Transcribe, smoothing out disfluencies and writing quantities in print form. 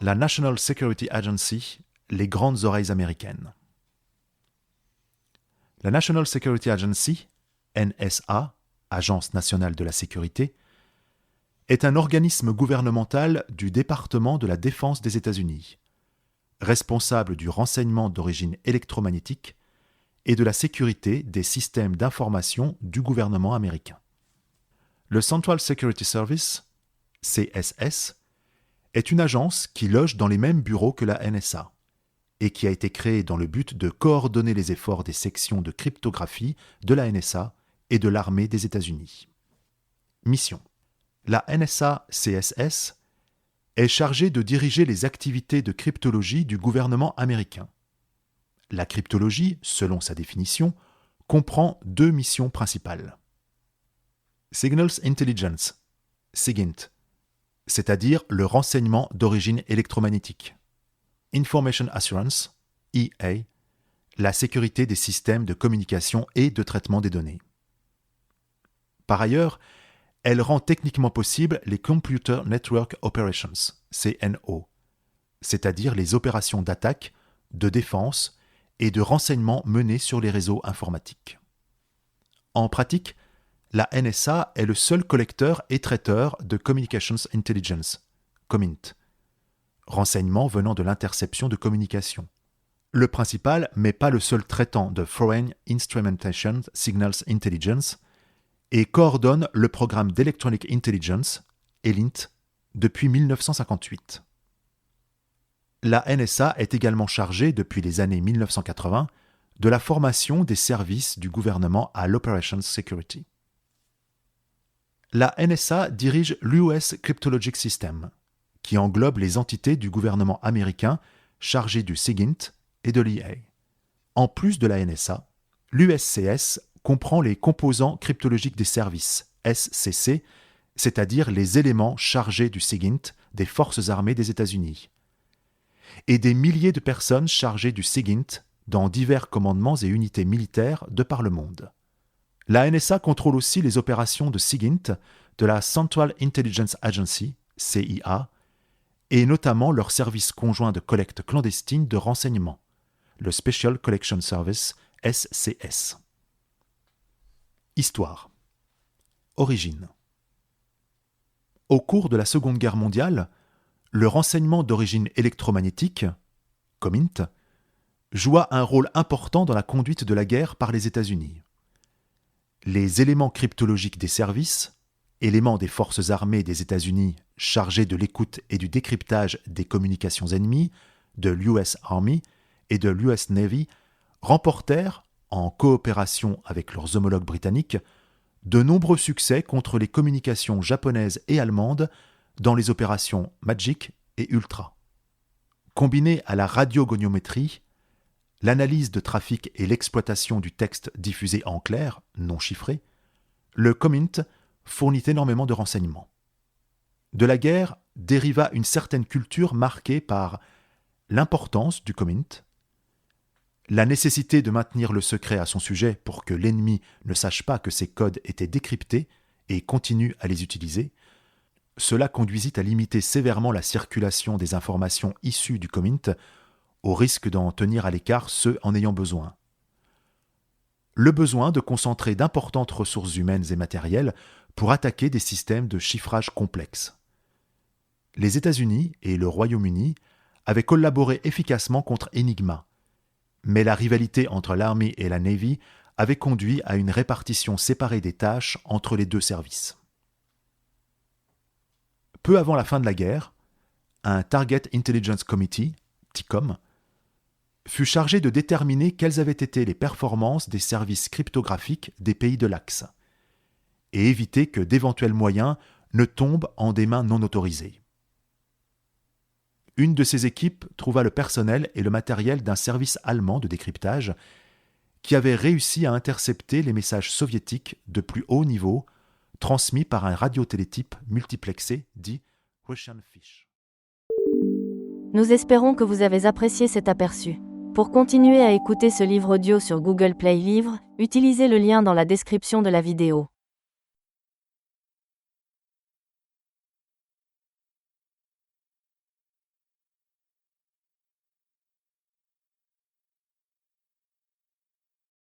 La National Security Agency, les grandes oreilles américaines. La National Security Agency, NSA, Agence nationale de la sécurité, est un organisme gouvernemental du département de la Défense des États-Unis, responsable du renseignement d'origine électromagnétique et de la sécurité des systèmes d'information du gouvernement américain. Le Central Security Service, CSS, est une agence qui loge dans les mêmes bureaux que la NSA et qui a été créée dans le but de coordonner les efforts des sections de cryptographie de la NSA et de l'armée des États-Unis. Mission. La NSA-CSS est chargée de diriger les activités de cryptologie du gouvernement américain. La cryptologie, selon sa définition, comprend deux missions principales. Signals Intelligence, SIGINT, c'est-à-dire le renseignement d'origine électromagnétique. Information Assurance, EA, la sécurité des systèmes de communication et de traitement des données. Par ailleurs, elle rend techniquement possible les Computer Network Operations, CNO, c'est-à-dire les opérations d'attaque, de défense et de renseignement menées sur les réseaux informatiques. En pratique, la NSA est le seul collecteur et traiteur de Communications Intelligence, COMINT, renseignements venant de l'interception de communications. Le principal, mais pas le seul traitant de Foreign Instrumentation Signals Intelligence, et coordonne le programme d'Electronic Intelligence, ELINT, depuis 1958. La NSA est également chargée, depuis les années 1980, de la formation des services du gouvernement à l'Operations Security. La NSA dirige l'US Cryptologic System, qui englobe les entités du gouvernement américain chargées du SIGINT et de l'EA. En plus de la NSA, l'USCS comprend les composants cryptologiques des services, SCC, c'est-à-dire les éléments chargés du SIGINT des forces armées des États-Unis, et des milliers de personnes chargées du SIGINT dans divers commandements et unités militaires de par le monde. La NSA contrôle aussi les opérations de SIGINT de la Central Intelligence Agency, CIA, et notamment leur service conjoint de collecte clandestine de renseignements, le Special Collection Service, SCS. Histoire. Origine. Au cours de la Seconde Guerre mondiale, le renseignement d'origine électromagnétique, COMINT, joua un rôle important dans la conduite de la guerre par les États-Unis. Les éléments cryptologiques des services, éléments des forces armées des États-Unis chargés de l'écoute et du décryptage des communications ennemies, de l'US Army et de l'US Navy, remportèrent, en coopération avec leurs homologues britanniques, de nombreux succès contre les communications japonaises et allemandes dans les opérations Magic et Ultra. Combinées à la radiogoniométrie, l'analyse de trafic et l'exploitation du texte diffusé en clair, non chiffré, le COMINT fournit énormément de renseignements. De la guerre dériva une certaine culture marquée par l'importance du COMINT, la nécessité de maintenir le secret à son sujet pour que l'ennemi ne sache pas que ces codes étaient décryptés et continue à les utiliser. Cela conduisit à limiter sévèrement la circulation des informations issues du COMINT, au risque d'en tenir à l'écart ceux en ayant besoin. Le besoin de concentrer d'importantes ressources humaines et matérielles pour attaquer des systèmes de chiffrage complexes. Les États-Unis et le Royaume-Uni avaient collaboré efficacement contre Enigma, mais la rivalité entre l'Army et la Navy avait conduit à une répartition séparée des tâches entre les deux services. Peu avant la fin de la guerre, un Target Intelligence Committee, TICOM, fut chargé de déterminer quelles avaient été les performances des services cryptographiques des pays de l'Axe et éviter que d'éventuels moyens ne tombent en des mains non autorisées. Une de ces équipes trouva le personnel et le matériel d'un service allemand de décryptage qui avait réussi à intercepter les messages soviétiques de plus haut niveau transmis par un radiotélétype multiplexé dit Russian Fish. Nous espérons que vous avez apprécié cet aperçu. Pour continuer à écouter ce livre audio sur Google Play Livres, utilisez le lien dans la description de la vidéo.